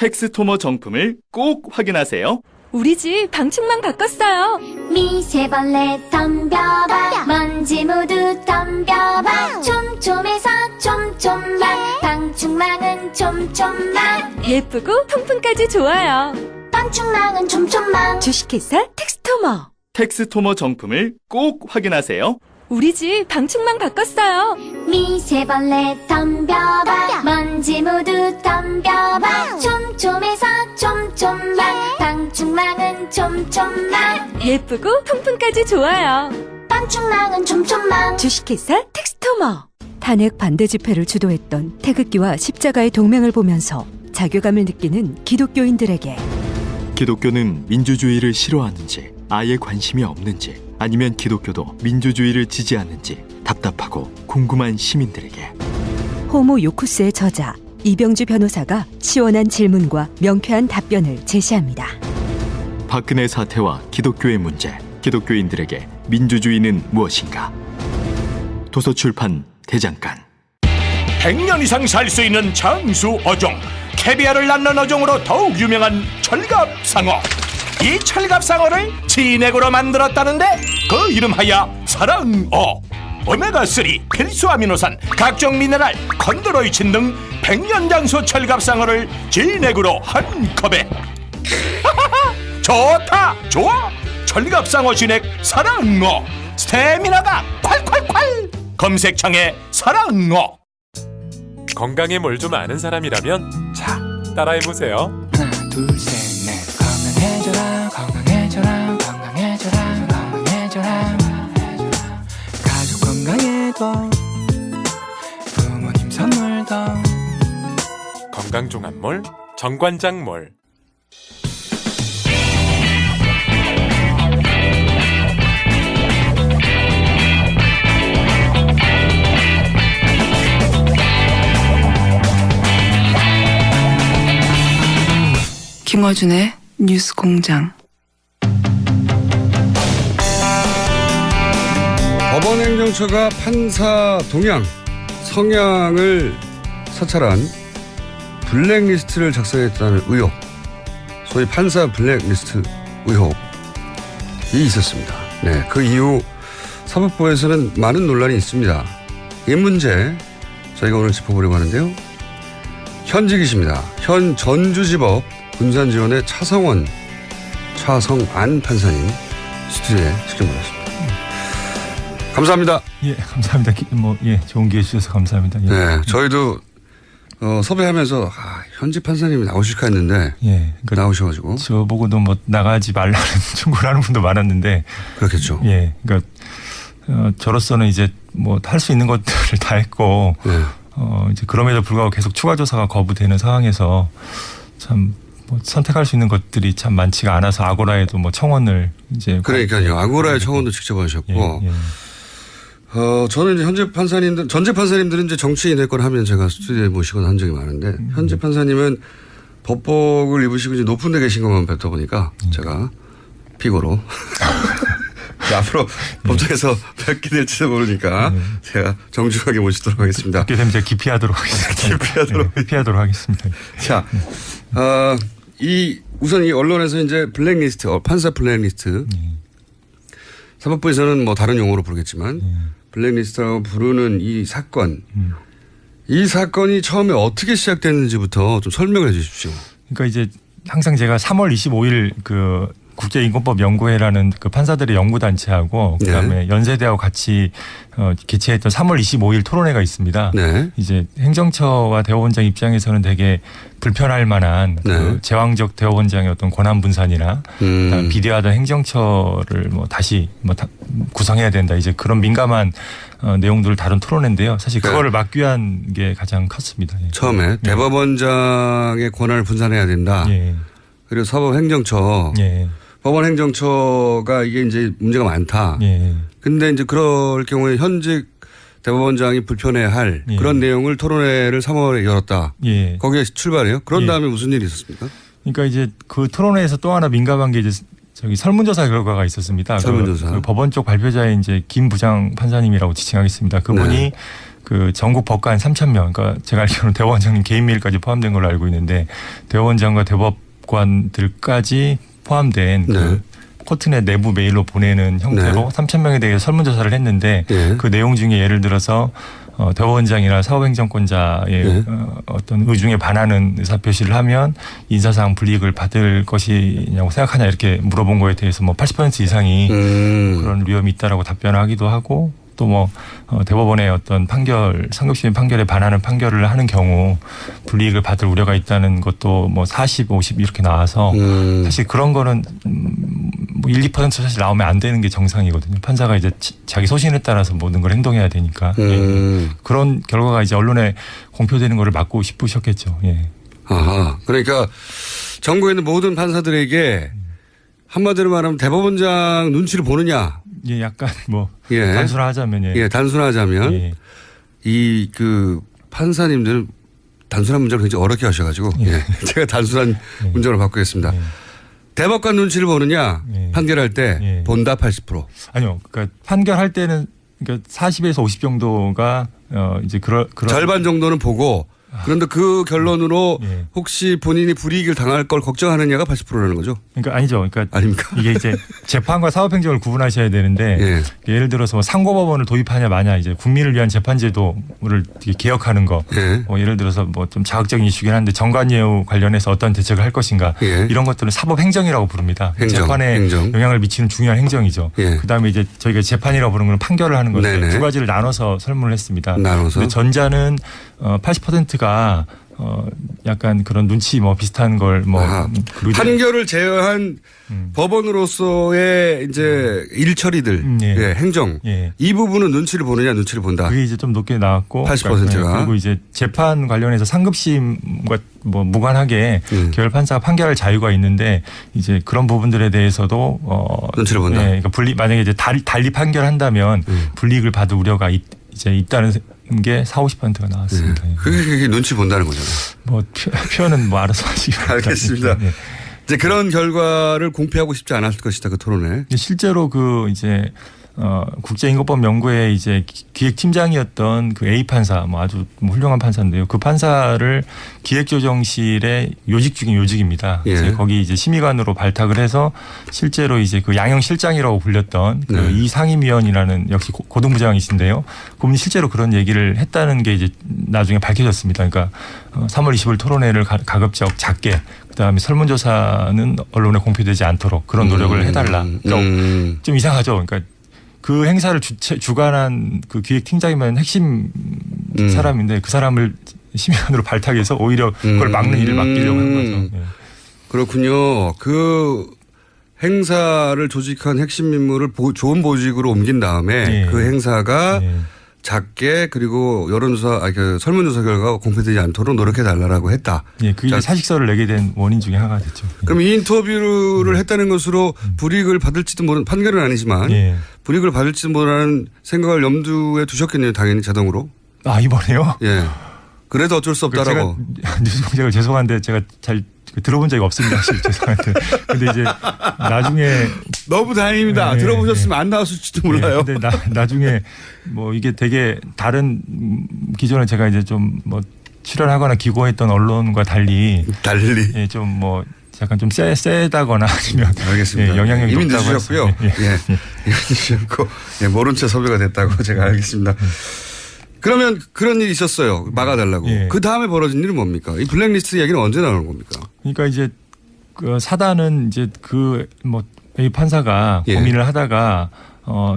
텍스토머 정품을 꼭 확인하세요. 우리 집 방충망 바꿨어요. 미세벌레 덤벼봐 먼지 모두 덤벼봐 촘촘해서 촘촘만 방충망은 촘촘만 예쁘고 통풍까지 좋아요. 방충망은 촘촘만 주식회사 텍스토머. 텍스토머 정품을 꼭 확인하세요. 우리 집 방충망 바꿨어요. 미세벌레 덤벼봐 먼지 모두 덤벼봐 촘촘해서 촘촘만 방충망은 촘촘만 예쁘고 통풍까지 좋아요. 방충망은 촘촘만 주식회사 텍스토머. 탄핵 반대 집회를 주도했던 태극기와 십자가의 동맹을 보면서 자괴감을 느끼는 기독교인들에게 기독교는 민주주의를 싫어하는지 아예 관심이 없는지 아니면 기독교도 민주주의를 지지하는지 답답하고 궁금한 시민들에게 호모 요쿠스의 저자 이병주 변호사가 시원한 질문과 명쾌한 답변을 제시합니다. 박근혜 사태와 기독교의 문제, 기독교인들에게 민주주의는 무엇인가? 도서출판 대장간. 100년 이상 살 수 있는 장수 어종, 캐비아를 낳는 어종으로 더욱 유명한 철갑상어. 이 철갑상어를 진액으로 만들었다는데 그 이름하여 사랑어. 오메가3, 필수 아미노산, 각종 미네랄, 컨드로이친 등 100년 장수 철갑상어를 진액으로 한 컵에 좋다 좋아. 철갑상어 진액 사랑어. 스태미나가 콸콸콸. 검색창에 사랑어. 건강에 뭘 좀 아는 사람이라면 자, 따라해보세요. 하나 둘셋넷 건강해져라 건강해져라 건강해져라 건강해져라 가족 건강에도 부모님 선물도 건강종합몰 정관장몰. 김어준의 뉴스공장. 법원행정처가 판사 동향, 성향을 사찰한 블랙리스트를 작성했다는 의혹, 소위 판사 블랙리스트 의혹이 있었습니다. 네, 그 이후 사법부에서는 많은 논란이 있습니다. 이 문제 저희가 오늘 짚어보려고 하는데요. 현직이십니다. 현 전주지법 군산지원의 차성안 판사님 스튜디오에 직접 모셨습니다. 감사합니다. 예, 감사합니다. 좋은 기회 주셔서 감사합니다. 예. 네, 저희도 섭외하면서 현직 판사님이 나오실까 했는데 예, 그러니까 나오셔가지고 저보고도 뭐 나가지 말라는 충고를 하는 분도 많았는데 그렇겠죠. 예, 그러니까 저로서는 이제 뭐 할 수 있는 것들을 다 했고 네. 이제 그럼에도 불구하고 계속 추가 조사가 거부되는 상황에서 참 뭐 선택할 수 있는 것들이 참 많지가 않아서 아고라에도 뭐 청원을 이제 그러니까요. 아고라에 청원도 직접 하셨고. 예, 예. 저는 이제 현재 판사님들, 전재 판사님들은 이제 정치인 될 걸 하면 제가 스튜디오에 모시거나 한 적이 많은데, 현재 판사님은 법복을 입으시고 이제 높은 데 계신 것만 뵙다 보니까 제가 피고로. 앞으로 법정에서 뵙게 될지도 모르니까 제가 정중하게 모시도록 하겠습니다. 그렇게 되면 제가 기피하도록 하겠습니다. 기피하도록 하겠습니다. 자, 우선 이 언론에서 이제 블랙리스트, 판사 블랙리스트. 사법부에서는 뭐 다른 용어로 부르겠지만 블랙리스트라고 부르는 이 사건. 이 사건이 처음에 어떻게 시작됐는지부터 좀 설명을 해 주십시오. 그러니까 이제 항상 제가 3월 25일 그 국제인권법연구회라는 그 판사들의 연구단체하고 그다음에 연세대하고 같이 개최했던 3월 25일 토론회가 있습니다. 네. 이제 행정처와 대법원장 입장에서는 되게 불편할 만한 그 제왕적 대법원장의 어떤 권한 분산이나 비대화된 행정처를 뭐 다시 구성해야 된다. 이제 그런 민감한 내용들을 다룬 토론회인데요. 사실 그거를 막기 위한 게 가장 컸습니다. 예. 처음에 대법원장의 권한을 분산해야 된다. 예. 그리고 사법행정처. 예. 법원행정처가 이게 이제 문제가 많다. 예. 근데 이제 그럴 경우에 현직 대법원장이 불편해할 그런 내용을 토론회를 3월에 열었다. 예. 거기에 출발해요. 그런 다음에 무슨 일이 있었습니까? 그러니까 이제 그 토론회에서 또 하나 민감한 게 이제 저기 설문조사 결과가 있었습니다. 설문조사. 그 법원 쪽 발표자의 이제 김 부장 판사님이라고 지칭하겠습니다. 그분이 그 전국 법관 3,000명, 그러니까 제가 알기로는 대법원장님 개인 메일까지 포함된 걸로 알고 있는데 대법원장과 대법관들까지 포함된 네. 그 코트 내 내부 메일로 보내는 형태로 네. 3,000명에 대해 설문조사를 했는데 네. 그 내용 중에 예를 들어서 대법원장이나 사법행정권자의 네. 어떤 의중에 반하는 의사표시를 하면 인사상 불이익을 받을 것이냐고 생각하냐 이렇게 물어본 거에 대해서 뭐 80% 이상이 그런 위험이 있다라고 답변하기도 하고 또 뭐 대법원의 어떤 판결, 상급심의 판결에 반하는 판결을 하는 경우 불이익을 받을 우려가 있다는 것도 뭐 40, 50 이렇게 나와서 사실 그런 거는 뭐 1, 2% 사실 나오면 안 되는 게 정상이거든요. 판사가 이제 자기 소신에 따라서 모든 걸 행동해야 되니까 그런 결과가 이제 언론에 공표되는 거를 막고 싶으셨겠죠. 예. 아하. 그러니까 전국에 있는 모든 판사들에게 한마디로 말하면 대법원장 눈치를 보느냐. 예, 약간 뭐 예. 단순화하자면 예, 단순하자면 예. 이 그 판사님들은 단순한 문제를 굉장히 어렵게 하셔가지고 예. 제가 단순한 문제로 바꾸겠습니다. 대법관 눈치를 보느냐 판결할 때 본다 80%. 아니요, 그러니까 판결할 때는 그러니까 40에서 50 정도가 이제 그런 절반 정도는 보고 그런데 그 결론으로 혹시 본인이 불이익을 당할 걸 걱정하느냐가 80%라는 거죠. 그러니까 아니죠. 그러니까 아닙니까? 이게 이제 재판과 사법행정을 구분하셔야 되는데 예를 들어서 뭐 상고법원을 도입하냐 마냐 이제 국민을 위한 재판제도를 개혁하는 거 예를 들어서 뭐 좀 자극적인 이슈긴 한데 정관예우 관련해서 어떤 대책을 할 것인가 이런 것들은 사법행정이라고 부릅니다. 재판에 영향을 미치는 중요한 행정이죠. 그다음에 이제 저희가 재판이라고 부르는 건 판결을 하는 건데 두 가지를 나눠서 설문을 했습니다. 근데 전자는 80%가 약간 그런 눈치 뭐 비슷한 걸 뭐 판결을 제어한 법원으로서의 이제 일처리들 예, 행정 이 부분은 눈치를 보느냐 눈치를 본다. 그게 이제 좀 높게 나왔고 80%가 그리고 이제 재판 관련해서 상급심과 뭐 무관하게 계열 판사가 판결할 자유가 있는데 이제 그런 부분들에 대해서도 눈치를 본다. 그러니까 만약에 이제 달리 판결한다면 불이익을 받을 우려가 이제 있다는 게 40~50%가 나왔습니다. 그게 눈치 본다는 거잖아요. 뭐 표현은 뭐 알아서 하시기 바랍니다. 알겠습니다. 이제 그런 결과를 공표하고 싶지 않았을 것이다 그 토론에. 실제로 그 이제 국제인권법 연구회 이제 기획팀장이었던 그 A 판사 뭐 아주 훌륭한 판사인데요. 그 판사를 기획조정실의 요직 중인 요직입니다. 거기 이제 심의관으로 발탁을 해서 실제로 이제 그 양형실장이라고 불렸던 그 이 상임위원이라는 역시 고등부장이신데요. 그분이 실제로 그런 얘기를 했다는 게 이제 나중에 밝혀졌습니다. 그러니까 3월 20일 토론회를 가급적 작게 그다음에 설문조사는 언론에 공표되지 않도록 그런 노력을 해달라. 그러니까 좀 이상하죠. 그러니까 그 행사를 주관한 그 기획팀장이면 핵심 사람인데 그 사람을 심의관으로 발탁해서 오히려 그걸 막는 일을 맡기려고 한 거죠. 그렇군요. 그 행사를 조직한 핵심 인물을 좋은 보직으로 옮긴 다음에 그 행사가 작게 그리고 여론조사, 그 설문조사 결과가 공표되지 않도록 노력해달라고 했다. 예, 그게 사직서를 내게 된 원인 중에 하나가 됐죠. 그럼 이 인터뷰를 했다는 것으로 불이익을 받을지도 모르는 판결은 아니지만 불이익을 받을지도 모르는 생각을 염두에 두셨겠네요. 당연히 자동으로. 아, 이번에요? 예. 그래도 어쩔 수 없다라고. 제가 죄송한데 제가 잘 들어본 적이 없습니다. 사실 죄송한데. 근데 이제 나중에 너무 다행입니다. 들어보셨으면 안 나왔을지도 몰라요. 근데 나중에 뭐 이게 되게 다른 기존에 제가 이제 좀 뭐 출연하거나 기고했던 언론과 달리 예, 좀 뭐 약간 좀 세다거나 아니면 알겠습니다. 영향력이 이미 높다고 늦으셨고요. 이미 늦으셨고 늦게 섭외가 됐다고 제가 알겠습니다. 그러면 그런 일이 있었어요. 막아달라고. 그 다음에 벌어진 일은 뭡니까? 이 블랙리스트 이야기는 언제 나오는 겁니까? 그러니까 이제 그 사단은 이제 그 뭐 A 판사가 고민을 하다가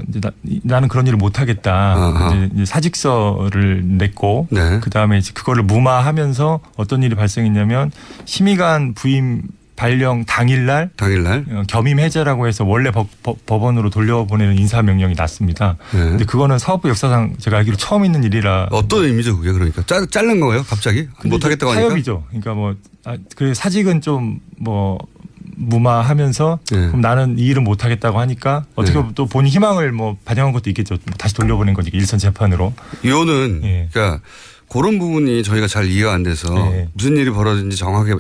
이제 나는 그런 일을 못 하겠다. 이제 사직서를 냈고 그 다음에 이제 그거를 무마하면서 어떤 일이 발생했냐면 심의관 부임 발령 당일날 겸임 해제라고 해서 원래 법원으로 돌려보내는 인사명령이 났습니다. 근데 그거는 사법부 역사상 제가 알기로 처음 있는 일이라. 어떤 의미죠 그게 그러니까? 자른 거예요 갑자기? 못하겠다고 하니까? 타협이죠. 그러니까 뭐 그 사직은 좀 뭐 무마하면서 그럼 나는 이 일은 못하겠다고 하니까 어떻게 보면 또 본인 희망을 뭐 반영한 것도 있겠죠. 다시 돌려보낸 거니까 일선 재판으로. 이거는 그러니까 그런 부분이 저희가 잘 이해가 안 돼서 무슨 일이 벌어진지 정확하게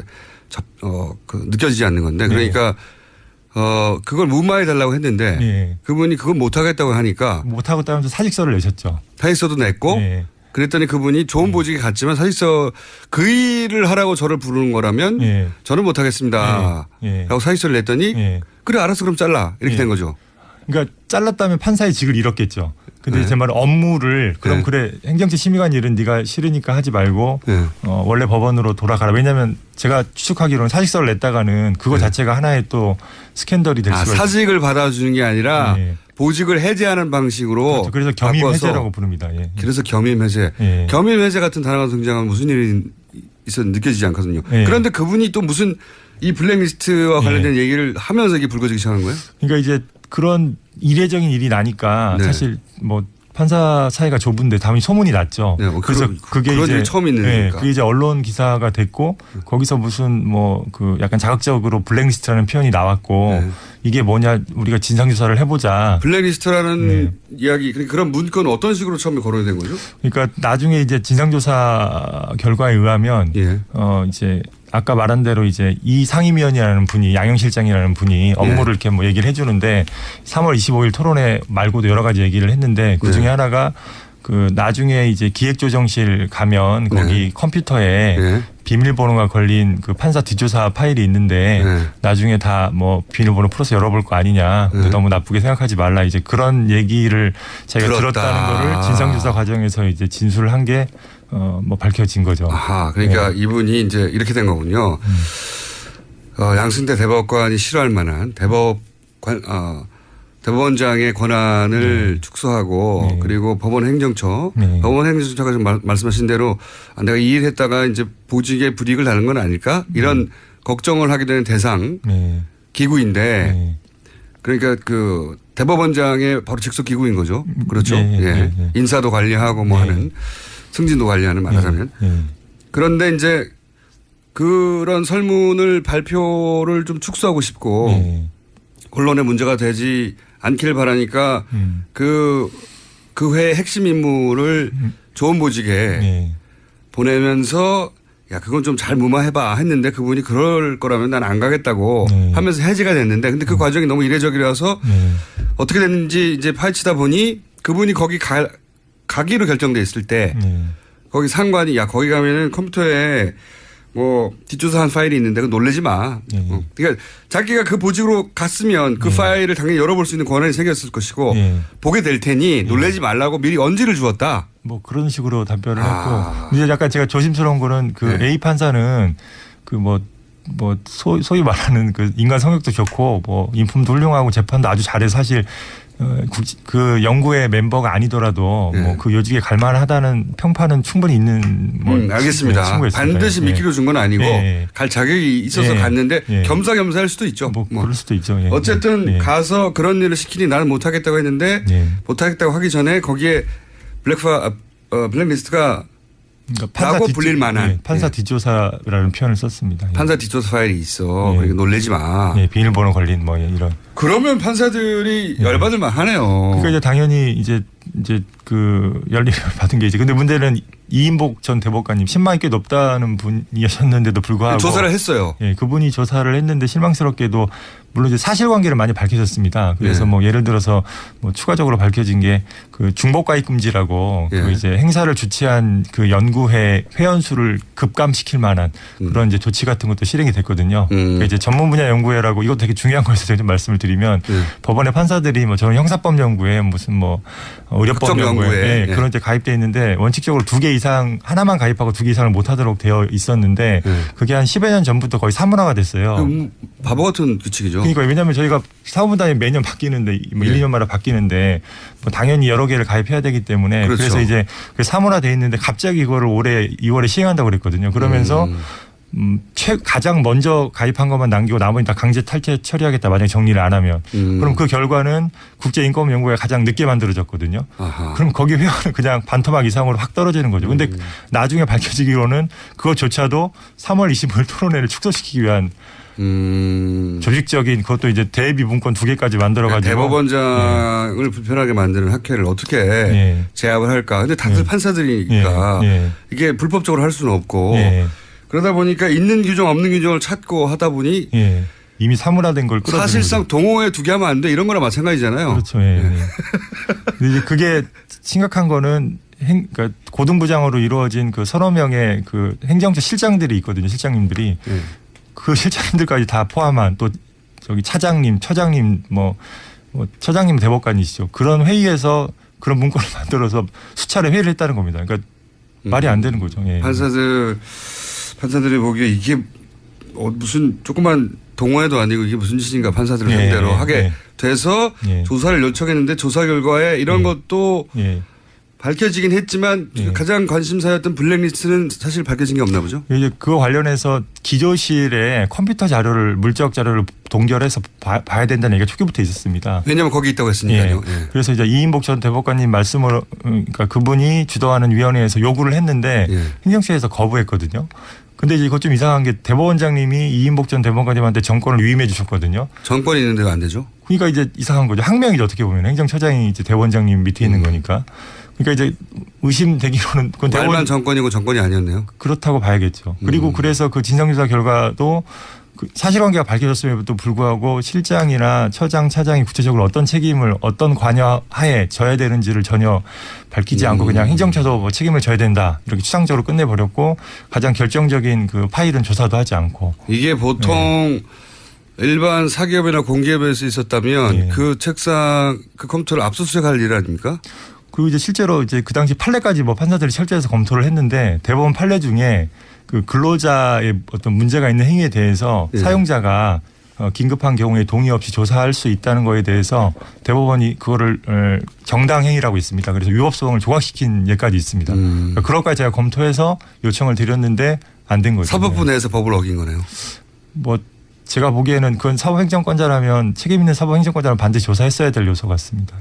느껴지지 않는 건데 그러니까 그걸 무마해 달라고 했는데 그분이 그걸 못하겠다고 하니까 못하겠다면서 사직서를 내셨죠. 사직서도 냈고 그랬더니 그분이 좋은 보직에 갔지만 사실서 그 일을 하라고 저를 부르는 거라면 예. 저는 못하겠습니다. 예. 라고 사실서를 냈더니 예. 그래 알았어 그럼 잘라 이렇게 예. 된 거죠. 그러니까 잘랐다면 판사의 직을 잃었겠죠. 근데 네. 제 말은 업무를 그럼 네. 그래 행정처 심의관 일은 네가 싫으니까 하지 말고 네. 원래 법원으로 돌아가라. 왜냐하면 제가 추측하기로는 사직서를 냈다가는 그거 네. 자체가 하나의 또 스캔들이 될 수가 있어요. 사직을 받아주는 게 아니라 예. 보직을 해제하는 방식으로 그렇죠. 그래서 겸임 바꿔서 해제라고 부릅니다. 예. 그래서 겸임 해제. 예. 겸임 해제 같은 단어가 등장하면 무슨 일이 있었는지 느껴지지 않거든요. 예. 그런데 그분이 또 무슨 이 블랙리스트와 관련된 얘기를 하면서 이게 불거지기 시작한 거예요? 그러니까 이제 그런 이례적인 일이 나니까 네. 사실 뭐 판사 사이가 좁은데 당연히 소문이 났죠. 네, 그래서 그게 그런 이제 일이 처음 있는 네, 거니까. 그게 이제 언론 기사가 됐고 거기서 무슨 뭐 그 약간 자극적으로 블랙리스트라는 표현이 나왔고 네. 이게 뭐냐 우리가 진상 조사를 해보자. 블랙리스트라는 네. 이야기 그런 문건은 어떤 식으로 처음에 거론이 된 거죠? 그러니까 나중에 이제 진상 조사 결과에 의하면 예. 이제 아까 말한 대로 이제 이 상임위원이라는 분이 양형실장이라는 분이 업무를 이렇게 뭐 얘기를 해주는데 3월 25일 토론회 말고도 여러 가지 얘기를 했는데 그 중에 네. 하나가 그 나중에 이제 기획조정실 가면 거기 네. 컴퓨터에 네. 비밀번호가 걸린 그 판사 뒷조사 파일이 있는데 네. 나중에 다 뭐 비밀번호 풀어서 열어볼 거 아니냐. 근데 네. 너무 나쁘게 생각하지 말라. 이제 그런 얘기를 자기가 들었다. 들었다는 거를 진상조사 과정에서 이제 진술을 한 게 뭐 밝혀진 거죠. 아하, 그러니까 네. 이분이 이제 이렇게 된 거군요. 양승태 대법관이 싫어할 만한 대법원장의 권한을 축소하고 네. 그리고 법원 행정처, 네. 법원 행정처가 지금 말씀하신 대로 내가 이 일 했다가 이제 보직에 불이익을 다는 건 아닐까? 이런 걱정을 하게 되는 대상 네. 기구인데 네. 그러니까 그 대법원장의 바로 직속 기구인 거죠. 그렇죠. 네, 예. 네, 네. 인사도 관리하고 뭐 네. 하는 승진도 관리하는 말하자면. 네. 그런데 이제 그런 설문을 발표를 좀 축소하고 싶고 네. 언론에 문제가 되지 않기를 바라니까 그 회의 핵심 인물을 좋은 보직에 네. 보내면서 야 그건 좀 잘 무마해봐 했는데 그분이 그럴 거라면 난 안 가겠다고 네. 하면서 해지가 됐는데 근데 그 과정이 너무 이례적이라서 네. 어떻게 됐는지 이제 파헤치다 보니 그분이 거기 가기로 결정돼 있을 때 네. 거기 상관이 야 거기 가면은 컴퓨터에 뭐 뒷조사한 파일이 있는데 그거 놀래지 마. 네. 그러니까 자기가 그 보직으로 갔으면 그 파일을 당연히 열어볼 수 있는 권한이 생겼을 것이고 네. 보게 될 테니 놀래지 말라고 미리 언지를 주었다. 뭐 그런 식으로 답변을 아. 했고 이제 약간 제가 조심스러운 거는 그 네. A 판사는 그 소위 말하는 그 인간 성격도 좋고 뭐 인품도 훌륭하고 재판도 아주 잘해서 사실 그 연구회 멤버가 아니더라도 네. 뭐 그 요직에 갈만하다는 평판은 충분히 있는 뭐 알겠습니다. 친구였습니다. 반드시 예. 미끼로 준 건 아니고 예. 갈 자격이 있어서 예. 갔는데 예. 겸사겸사할 수도 있죠. 뭐 그럴 수도 있죠. 예. 어쨌든 예. 가서 그런 일을 시키니 나는 못하겠다고 했는데 예. 못하겠다고 하기 전에 거기에 블랙리스트가 그러니까 라고 불릴 만한. 예, 판사 예. 뒷조사라는 표현을 썼습니다. 예. 판사 뒷조사 파일이 있어. 예. 그러니까 놀래지 마. 예, 비밀번호 걸린 뭐 이런. 그러면 판사들이 열받을 만하네요. 그러니까 이제 당연히 이제 그 연립을 받은 게 이제 근데 문제는 이인복 전 대법관님 10만이 꽤 높다는 분이셨는데도 불구하고 조사를 했어요. 예, 그분이 조사를 했는데 실망스럽게도 물론 이제 사실관계를 많이 밝혀졌습니다. 그래서 예. 뭐 예를 들어서 뭐 추가적으로 밝혀진 게 그 중복가입 금지라고 예. 그 이제 행사를 주최한 그 연구회 회원수를 급감시킬 만한 그런 이제 조치 같은 것도 실행이 됐거든요. 그러니까 이제 전문 분야 연구회라고 이것도 되게 중요한 거에서 제가 좀 말씀을 드리면 법원의 판사들이 뭐 저는 형사법 연구회 무슨 뭐 의료법 연구회 연구회. 예, 그런 데 가입돼 있는데 원칙적으로 2개 이상 하나만 가입하고 2개 이상을 못 하도록 되어 있었는데 그게 한 10여 년 전부터 거의 사문화가 됐어요. 바보 같은 규칙이죠. 그러니까 왜냐하면 저희가 사무단이 매년 바뀌는데 뭐 1, 2년마다 바뀌는데 뭐 당연히 여러 개를 가입해야 되기 때문에 그렇죠. 그래서 이제 사문화돼 있는데 갑자기 이거를 올해 2월에 시행한다고 그랬거든요. 그러면서 가장 먼저 가입한 것만 남기고 나머지 다 강제 탈퇴 처리하겠다. 만약에 정리를 안 하면. 그럼 그 결과는 국제인권연구회가 가장 늦게 만들어졌거든요. 아하. 그럼 거기 회원은 그냥 반토막 이상으로 확 떨어지는 거죠. 근데 나중에 밝혀지기로는 그것조차도 3월 25일 토론회를 축소시키기 위한 조직적인 그것도 이제 대비 문건 2개까지 만들어가지고 대법원장을 불편하게 만드는 학회를 어떻게 예. 제압을 할까. 근데 다들 판사들이니까 예. 이게 불법적으로 할 수는 없고 예. 그러다 보니까 있는 규정 없는 규정을 찾고 하다 보니 예. 이미 사문화된 걸 끌어들이는 사실상 동호회 2개 하면 안 돼 이런 거나 마찬가지잖아요. 그렇죠. 예. 근데 이제 그게 심각한 거는 그러니까 고등부장으로 이루어진 그 서너 명의 그 행정처 실장들이 있거든요. 실장님들이 그 실장님들까지 다 포함한 또 저기 차장님, 처장님 뭐 처장님 대법관이시죠. 그런 회의에서 그런 문건을 만들어서 수차례 회의를 했다는 겁니다. 그러니까 말이 안 되는 거죠. 예. 판사들이 보기에 이게 무슨 조그만 동호회도 아니고 이게 무슨 짓인가 판사들을 상대로 하게 돼서 조사를 요청했는데 조사 결과에 이런 것도 밝혀지긴 했지만 가장 관심사였던 블랙리스트는 사실 밝혀진 게 없나 보죠. 이제 그거 관련해서 기조실에 컴퓨터 자료를 물적 자료를 동결해서 봐야 된다는 얘기가 초기부터 있었습니다. 왜냐하면 거기 있다고 했으니까요. 예. 그래서 이제 이인복 전 대법관님 말씀으로 그러니까 그분이 주도하는 위원회에서 요구를 했는데 행정처에서 거부했거든요. 근데 이제 이거 좀 이상한 게 대법원장님이 이인복 전 대법관님한테 정권을 위임해 주셨거든요. 정권이 있는데가 안 되죠. 그러니까 이제 이상한 거죠. 항명이죠. 어떻게 보면 행정처장이 이제 대법원장님 밑에 있는 거니까. 그러니까 이제 의심되기로는 그건 말만 정권이고 정권이 아니었네요. 그렇다고 봐야겠죠. 그리고 그래서 그 진상조사 결과도 그 사실관계가 밝혀졌음에도 불구하고 실장이나 처장, 차장이 구체적으로 어떤 책임을 어떤 관여하에 져야 되는지를 전혀 밝히지 않고 그냥 행정처도 뭐 책임을 져야 된다 이렇게 추상적으로 끝내버렸고 가장 결정적인 그 파일은 조사도 하지 않고. 이게 보통 일반 사기업이나 공기업에서 있었다면 그 책상 그 컴퓨터를 압수수색할 일 아닙니까? 그리고 이제 실제로 이제 그 당시 판례까지 뭐 판사들이 철저해서 검토를 했는데 대법원 판례 중에 그 근로자의 어떤 문제가 있는 행위에 대해서 사용자가 긴급한 경우에 동의 없이 조사할 수 있다는 거에 대해서 대법원이 그거를 정당 행위라고 있습니다. 그래서 위법소송을 조각시킨 예까지 있습니다. 그러니까 그것까지 제가 검토해서 요청을 드렸는데 안 된 거죠. 사법부 내에서 법을 어긴 거네요. 뭐 제가 보기에는 그건 사법행정권자라면 책임 있는 사법행정권자라면 반드시 조사했어야 될 요소 같습니다.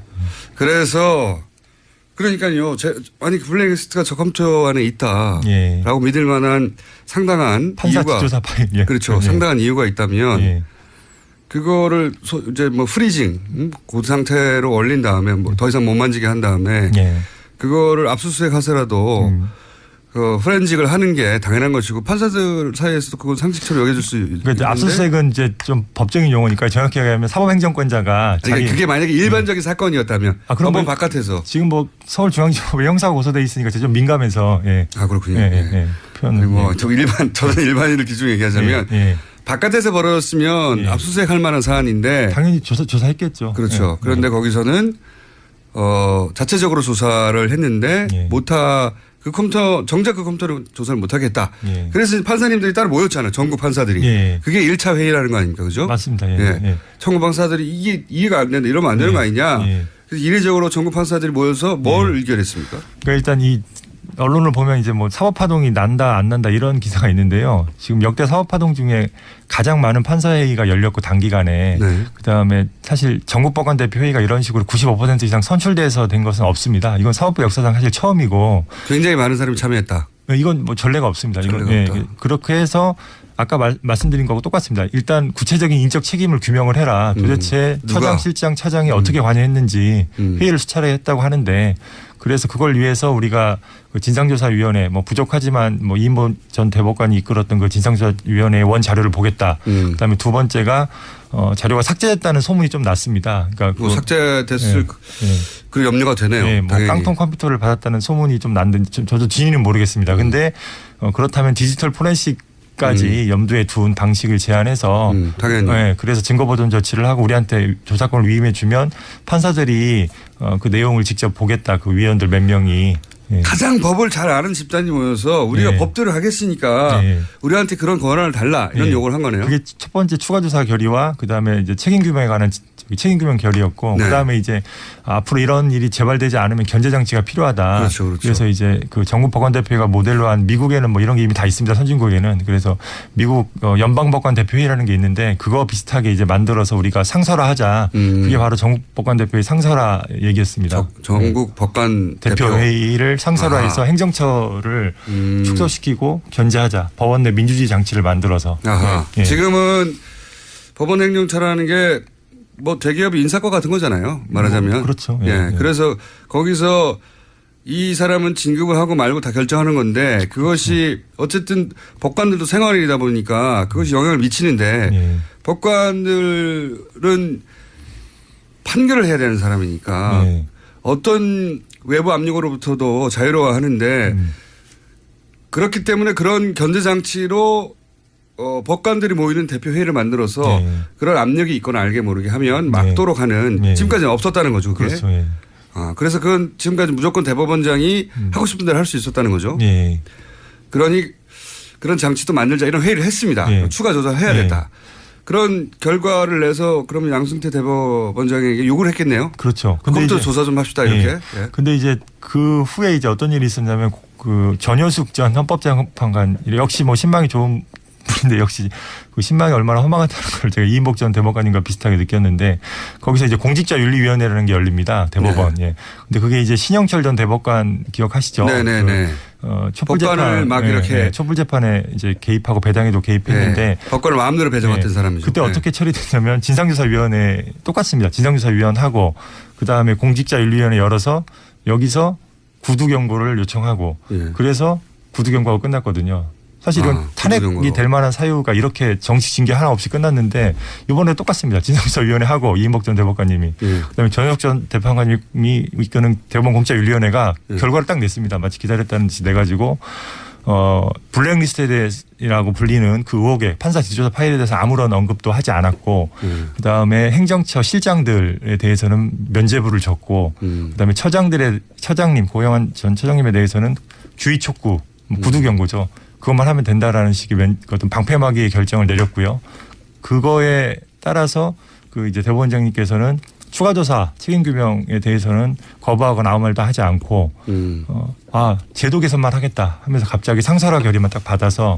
그래서 그러니까요. 아니 블랙리스트가 저 컴퓨터 안에 있다라고 믿을 만한 상당한 판사 이유가 뒷조사 파일. 그렇죠. 상당한 이유가 있다면 그거를 이제 뭐 프리징 그 상태로 얼린 다음에 뭐 더 이상 못 만지게 한 다음에 그거를 압수수색하더라도 그 포렌식을 하는 게 당연한 것이고 판사들 사이에서도 그건 상식처럼 여겨질 수 있는데. 그러니까 압수수색은 이제 좀 법적인 용어니까 정확히 얘기하면 사법행정권자가 그러니까 그게 만약에 일반적인 사건이었다면 그럼 법원 바깥에서 지금 뭐 서울중앙지법에 형사가 고소돼 있으니까 좀 민감해서 그렇군요. 표현은 저는 일반인을 기준 얘기하자면 바깥에서 벌어졌으면 압수수색할 만한 사안인데 당연히 조사했겠죠. 그렇죠. 그런데 거기서는 자체적으로 조사를 했는데 그 컴퓨터 정작 그 컴퓨터를 조사를 못하겠다. 그래서 판사님들이 따로 모였잖아요. 전국 판사들이. 그게 1차 회의라는 거 아닙니까? 그죠? 맞습니다. 전국 판사들이 이게 이해가 안 된다. 이러면 안 되는 거 아니냐. 그래서 이례적으로 전국 판사들이 모여서 뭘 의결했습니까? 그러니까 일단 이 언론을 보면 이제 뭐 사법파동이 난다 안 난다 이런 기사가 있는데요. 지금 역대 사법파동 중에 가장 많은 판사회의가 열렸고 단기간에 그다음에 사실 전국법관 대표회의가 이런 식으로 95% 이상 선출돼서 된 것은 없습니다. 이건 사법부 역사상 사실 처음이고 굉장히 많은 사람이 참여했다. 이건 뭐 전례가 없습니다. 이건 그렇게 해서 아까 말씀드린 거하고 똑같습니다. 일단 구체적인 인적 책임을 규명을 해라. 도대체 처장, 실장, 차장이 어떻게 관여했는지 회의를 수차례 했다고 하는데 그래서 그걸 위해서 우리가 그 진상조사위원회 뭐 부족하지만 뭐 이인복 전 대법관이 이끌었던 그 진상조사위원회의 원 자료를 보겠다. 그다음에 두 번째가 자료가 삭제됐다는 소문이 좀 났습니다. 그러니까 뭐 삭제됐을 그 염려가 되네요. 뭐 깡통 컴퓨터를 받았다는 소문이 좀 났는데 저도 진위는 모르겠습니다. 근데 그렇다면 디지털 포렌식까지 염두에 둔 방식을 제안해서 당연히. 그래서 증거보존 조치를 하고 우리한테 조사권을 위임해 주면 판사들이 그 내용을 직접 보겠다. 그 위원들 몇 명이. 가장 법을 잘 아는 집단이 모여서 우리가 법대로 하겠으니까 우리한테 그런 권한을 달라 이런 요구를 한 거네요. 그게 첫 번째 추가조사 결의와 그다음에 이제 책임규명에 관한 책임규명 결의였고 그다음에 이제 앞으로 이런 일이 재발되지 않으면 견제장치가 필요하다. 그렇죠. 그래서 이제 그 전국법관대표회가 모델로 한 미국에는 뭐 이런 게 이미 다 있습니다. 선진국에는. 그래서 미국 연방법관대표회의라는 게 있는데 그거 비슷하게 이제 만들어서 우리가 상설화하자. 그게 바로 전국법관대표회의 상설화 얘기였습니다. 전국법관대표회의를 상설화해서 행정처를 축소시키고 견제하자. 법원 내 민주주의 장치를 만들어서. 지금은 법원 행정처라는 게 뭐 대기업의 인사과 같은 거잖아요. 말하자면. 그렇죠. 그래서 거기서 이 사람은 진급을 하고 말고 다 결정하는 건데 그것이 어쨌든 법관들도 생활이다 보니까 그것이 영향을 미치는데 법관들은 판결을 해야 되는 사람이니까 어떤 외부 압력으로부터도 자유로워하는데 그렇기 때문에 그런 견제 장치로 법관들이 모이는 대표회의를 만들어서 네. 그런 압력이 있거나 알게 모르게 하면 막도록 하는 네. 지금까지는 없었다는 거죠. 그게. 그렇죠. 예. 그래서 그건 지금까지 무조건 대법원장이 하고 싶은 대로 할 수 있었다는 거죠. 예. 그러니 그런 장치도 만들자 이런 회의를 했습니다. 예. 추가 조사를 해야겠다. 그런 결과를 내서 그러면 양승태 대법원장에게 요구를 했겠네요. 그렇죠. 컴퓨터 조사 좀 합시다 이렇게. 예. 근데 이제 그 후에 이제 어떤 일이 있었냐면 그 전효숙 전 헌법재판관 역시 뭐 신망이 좋은 분인데 역시 그 신망이 얼마나 허망하다는 걸 제가 이인복 전 대법관님과 비슷하게 느꼈는데 거기서 이제 공직자윤리위원회라는 게 열립니다. 대법원. 네. 예. 근데 그게 이제 신영철 전 대법관 기억하시죠? 네네네. 촛불 법관을 재판 막 이렇게 촛불 재판에 이제 개입하고 배당에도 개입했는데 법관을 마음대로 배정했던 네. 사람이죠. 그때 네. 어떻게 처리됐냐면 진상조사위원회 똑같습니다. 진상조사위원하고 그다음에 공직자윤리위원회 열어서 여기서 구두 경고를 요청하고 그래서 구두 경고하고 끝났거든요. 사실 이건 탄핵이 될 만한 사유가 이렇게 정치 징계 하나 없이 끝났는데 이번에 똑같습니다. 진상조사위원회 하고 이인복 전 대법관님이 그다음에 전효숙 전 대법관님이 이끄는 대법원 공직자윤리위원회가 결과를 딱 냈습니다. 마치 기다렸다는 듯이 내가지고 블랙리스트에 대해라고 불리는 그 의혹에 판사 지조사 파일에 대해서 아무런 언급도 하지 않았고 그다음에 행정처 실장들에 대해서는 면죄부를 줬고 그다음에 처장님 고영한 전 처장님에 대해서는 주의 촉구 구두 경고죠. 그것만 하면 된다라는 식의 어떤 방패막이의 결정을 내렸고요. 그거에 따라서 그 이제 대법원장님께서는 추가 조사 책임 규명에 대해서는 거부하거나 아무 말도 하지 않고 제도 개선만 하겠다 하면서 갑자기 상설화 결의만 딱 받아서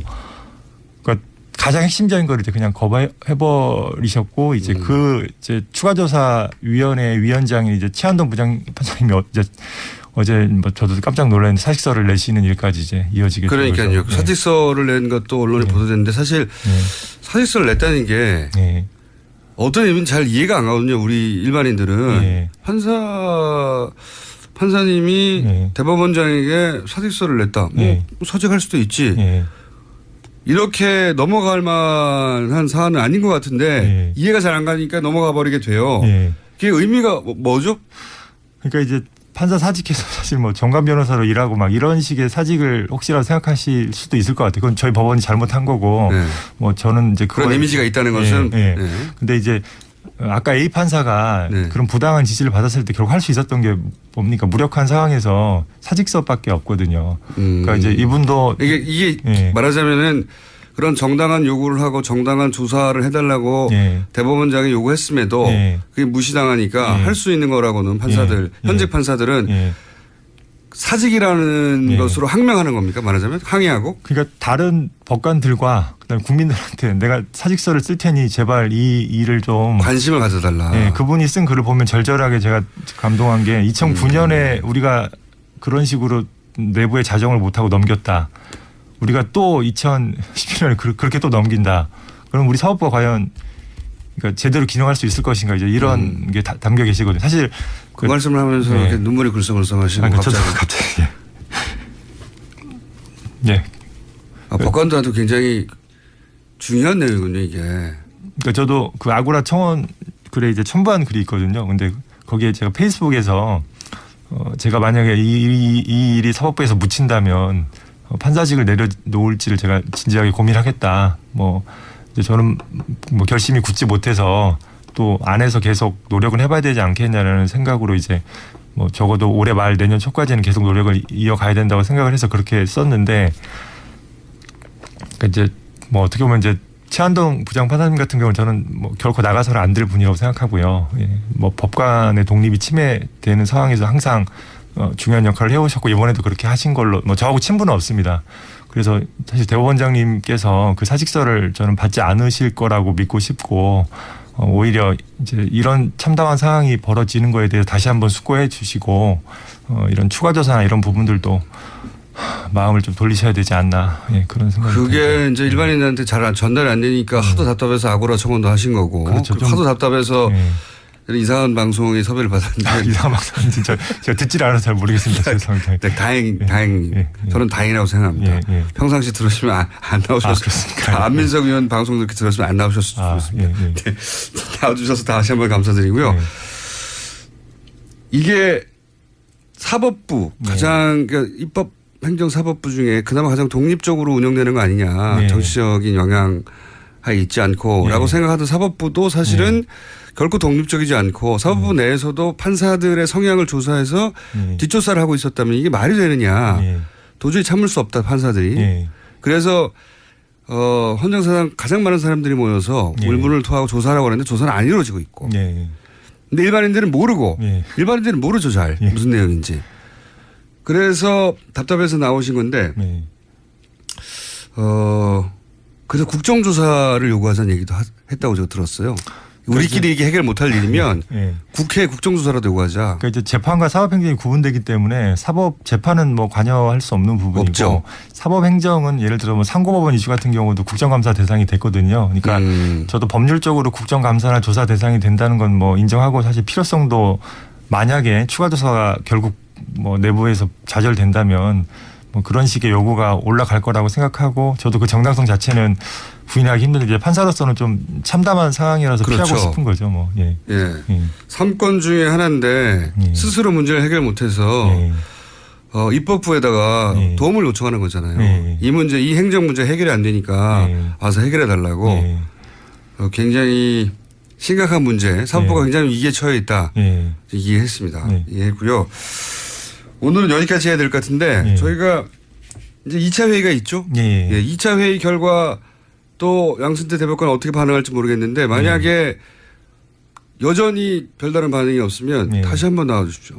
그러니까 가장 핵심적인 거를 이제 그냥 거부해 버리셨고 이제 그 이제 추가 조사 위원회 위원장이 이제 최한동 부장판사님이 어제 뭐 저도 깜짝 놀랐는데 사직서를 내시는 일까지 이제 이어지게 된 거죠. 그러니까요. 네. 사직서를 낸 것도 언론에 보도됐는데 사실 사직서를 냈다는 게 어떤 의미는 잘 이해가 안 가거든요. 우리 일반인들은 판사님이 대법원장에게 사직서를 냈다. 뭐 사직할 수도 있지. 이렇게 넘어갈 만한 사안은 아닌 것 같은데 이해가 잘 안 가니까 넘어가 버리게 돼요. 그게 의미가 뭐죠? 그러니까 이제 판사 사직해서 사실 뭐 정관 변호사로 일하고 막 이런 식의 사직을 혹시라도 생각하실 수도 있을 것 같아요. 그건 저희 법원이 잘못한 거고 뭐 저는 이제 그런 이미지가 있다는 것은. 근데 이제 아까 A 판사가 그런 부당한 지시를 받았을 때 결국 할 수 있었던 게 뭡니까? 무력한 상황에서 사직서밖에 없거든요. 그러니까 이제 이분도 이게 말하자면은 그런 정당한 요구를 하고 정당한 조사를 해달라고 대법원장이 요구했음에도 그게 무시당하니까 할 수 있는 거라고는 판사들 현직 판사들은 사직이라는 것으로 항명하는 겁니까? 말하자면 항의하고. 그러니까 다른 법관들과 그다음에 국민들한테 내가 사직서를 쓸 테니 제발 이 일을 좀 관심을 가져달라. 그분이 쓴 글을 보면 절절하게 제가 감동한 게 2009년에 우리가 그런 식으로 내부의 자정을 못하고 넘겼다. 우리가 또 2011년에 그렇게 또 넘긴다. 그럼 우리 사법부가 과연 그러니까 제대로 기능할 수 있을 것인가 이제 이런 게 담겨 계시거든요. 사실 그 말씀을 하면서 이렇게 눈물이 글썽글썽하시고 갑자기. 법관들한테 굉장히 중요한 내용이군요 이게. 그러니까 저도 그 아고라 청원 글에 이제 첨부한 글이 있거든요. 근데 거기에 제가 페이스북에서 제가 만약에 이 일이 사법부에서 묻힌다면 판사직을 내려놓을지를 제가 진지하게 고민하겠다. 뭐 이제 저는 뭐 결심이 굳지 못해서 또 안에서 계속 노력은 해봐야 되지 않겠냐는 생각으로 이제 뭐 적어도 올해 말 내년 초까지는 계속 노력을 이어가야 된다고 생각을 해서 그렇게 썼는데 그러니까 이제 뭐 어떻게 보면 이제 최한동 부장판사님 같은 경우는 저는 뭐 결코 나가서는 안 될 분이라고 생각하고요. 뭐 법관의 독립이 침해되는 상황에서 항상 중요한 역할을 해오셨고 이번에도 그렇게 하신 걸로 뭐 저하고 친분은 없습니다. 그래서 사실 대법원장님께서 그 사직서를 저는 받지 않으실 거라고 믿고 싶고 오히려 이제 이런 참담한 상황이 벌어지는 거에 대해서 다시 한번 숙고해 주시고 이런 추가 조사나 이런 부분들도 마음을 좀 돌리셔야 되지 않나 그런 생각이 그게 듭니다. 이제 일반인한테 잘 전달이 안 되니까 하도 답답해서 아고라 청원도 하신 거고 그렇죠. 하도 답답해서 이상한 방송에 섭외를 받았는데 이상한 방송 진짜 제가 듣질 않아서 잘 모르겠습니다. 죄송합니다. 저는 다행이라고 생각합니다. 평상시 들으시면 안 나오셨을 안민석 의원 방송 이렇게 들었으면 안 나오셨을 좋습니다. 나와주셔서 다시 한번 감사드리고요. 이게 사법부 가장 그러니까 입법 행정사법부 중에 그나마 가장 독립적으로 운영되는 거 아니냐. 네. 정치적인 영향이 있지 않고라고 생각하던 사법부도 사실은 결코 독립적이지 않고 사법부 내에서도 판사들의 성향을 조사해서 뒷조사를 하고 있었다면 이게 말이 되느냐. 도저히 참을 수 없다 판사들이. 그래서 헌정사상 가장 많은 사람들이 모여서 물문을 토하고 조사하라고 하는데 조사는 안 이루어지고 있고. 근데 일반인들은 모르고 일반인들은 모르죠 잘 무슨 내용인지. 그래서 답답해서 나오신 건데 그래서 국정조사를 요구하자는 얘기도 했다고 제가 들었어요. 우리끼리 이게 해결 못할 일이면 국회 국정조사라도 요구하자. 그러니까 이제 재판과 사법행정이 구분되기 때문에 사법 재판은 뭐 관여할 수 없는 부분이고 없죠. 사법행정은 예를 들어 뭐 상고법원 이슈 같은 경우도 국정감사 대상이 됐거든요. 그러니까 저도 법률적으로 국정감사나 조사 대상이 된다는 건 뭐 인정하고 사실 필요성도 만약에 추가 조사가 결국 뭐 내부에서 좌절된다면 뭐 그런 식의 요구가 올라갈 거라고 생각하고 저도 그 정당성 자체는 부인하기 힘든데 판사로서는 좀 참담한 상황이라서 그렇죠. 피하고 싶은 거죠. 뭐. 3건 중에 하나인데 스스로 문제를 해결 못해서 입법부에다가 도움을 요청하는 거잖아요. 이 문제, 이 행정 문제 해결이 안 되니까 와서 해결해 달라고 굉장히 심각한 문제, 사법부가 굉장히 위기에 처해 있다. 이해했습니다. 이해했고요. 오늘은 여기까지 해야 될 것 같은데 저희가 이제 2차 회의가 있죠. 2차 회의 결과 또 양승태 대법관 어떻게 반응할지 모르겠는데 만약에 여전히 별다른 반응이 없으면 다시 한번 나와 주십시오.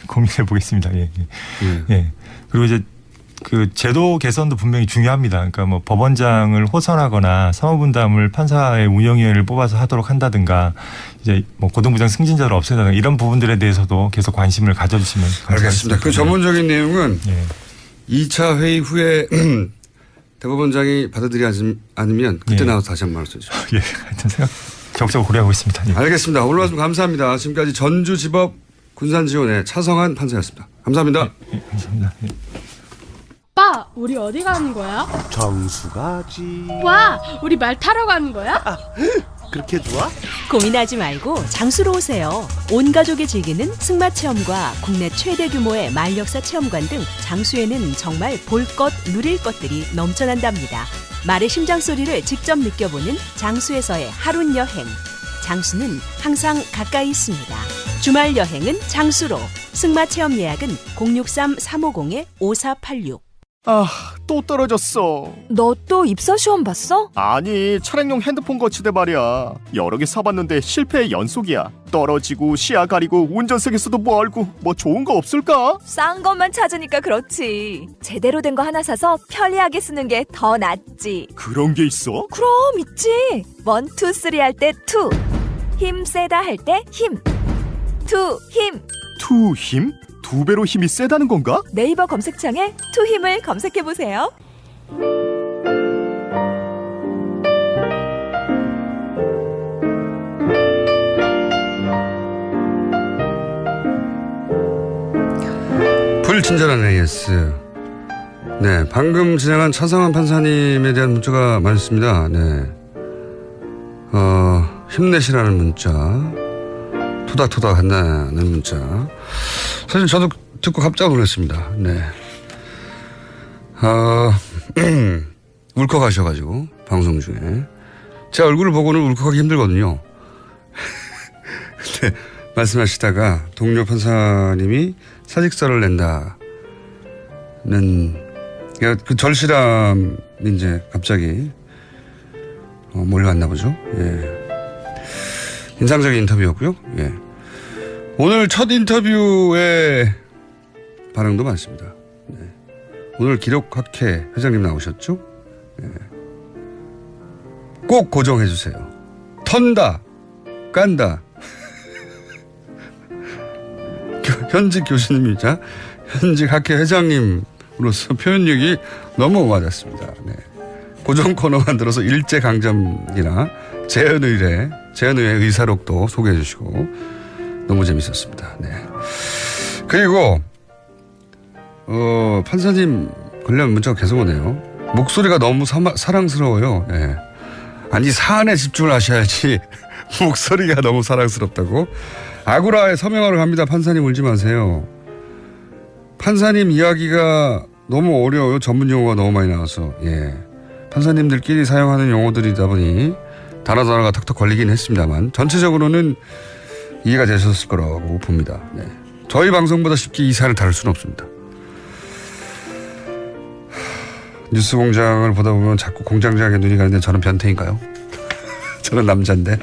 고민해 보겠습니다. 그리고 이제 그 제도 개선도 분명히 중요합니다. 그러니까 뭐 법원장을 호선하거나 사무분담을 판사의 운영위원회를 뽑아서 하도록 한다든가 이제 뭐 고등부장 승진자를 없애다든가 이런 부분들에 대해서도 계속 관심을 가져주시면 감사하겠습니다. 알겠습니다. 그 전문적인 내용은 2차 회의 후에 대법원장이 받아들이지 않으면 그때 나와서 다시 한번 말씀해 주십시오. 하여튼 생각 적극적으로 고려하고 있습니다. 알겠습니다. 오늘 말씀 감사합니다. 지금까지 전주지법 군산지원의 차성한 판사였습니다. 감사합니다. 감사합니다. 오빠, 우리 어디 가는 거야? 정수 가지. 와, 우리 말 타러 가는 거야? 그렇게 좋아? 고민하지 말고 장수로 오세요. 온 가족이 즐기는 승마 체험과 국내 최대 규모의 말역사 체험관 등 장수에는 정말 볼 것, 누릴 것들이 넘쳐난답니다. 말의 심장 소리를 직접 느껴보는 장수에서의 하룬 여행. 장수는 항상 가까이 있습니다. 주말 여행은 장수로. 승마 체험 예약은 063-350-5486. 또 떨어졌어. 너 또 입사 시험 봤어? 아니, 차량용 핸드폰 거치대 말이야. 여러 개 사봤는데 실패의 연속이야. 떨어지고 시야 가리고 운전석에서도 멀고 뭐 좋은 거 없을까? 싼 것만 찾으니까 그렇지. 제대로 된 거 하나 사서 편리하게 쓰는 게 더 낫지. 그런 게 있어? 그럼 있지. 1, 2, 3 할 때 2. 힘 세다 할 때 힘. 2 힘. 2 힘? 2배로 힘이 세다는 건가? 네이버 검색창에 2 힘을 검색해보세요. 불친절한 AS. 네, 방금 진행한 차성한 판사님에 대한 문자가 많습니다. 네, 힘내시라는 문자, 토닥토닥 한다는 문자. 사실 저도 듣고 깜짝 놀랐습니다. 네, 울컥하셔가지고 방송 중에 제 얼굴을 보고는 울컥하기 힘들거든요. 근데 말씀하시다가 동료 판사님이 사직서를 낸다는 그 절실함이 이제 갑자기 몰려왔나 보죠. 인상적인 인터뷰였고요. 오늘 첫 인터뷰에 반응도 많습니다. 오늘 기록학회 회장님 나오셨죠? 꼭 고정해 주세요. 턴다, 깐다. 현직 교수님이자 현직 학회 회장님으로서 표현력이 너무 맞았습니다. 고정 코너 만들어서 일제강점기나 재연의회 의사록도 소개해 주시고 너무 재밌었습니다. 그리고 판사님 관련 문자가 계속 오네요. 목소리가 너무 사랑스러워요. 아니 사안에 집중을 하셔야지 목소리가 너무 사랑스럽다고. 아구라에 서명하러 갑니다. 판사님 울지 마세요. 판사님 이야기가 너무 어려워요. 전문 용어가 너무 많이 나와서. 예. 판사님들끼리 사용하는 용어들이다 보니 단어가 턱턱 걸리긴 했습니다만 전체적으로는 이해가 되셨을 거라고 봅니다. 네. 저희 방송보다 쉽게 이 사안을 다룰 수는 없습니다. 뉴스공장을 보다 보면 자꾸 공장장에 눈이 가는데 저는 변태인가요? 저는 남자인데.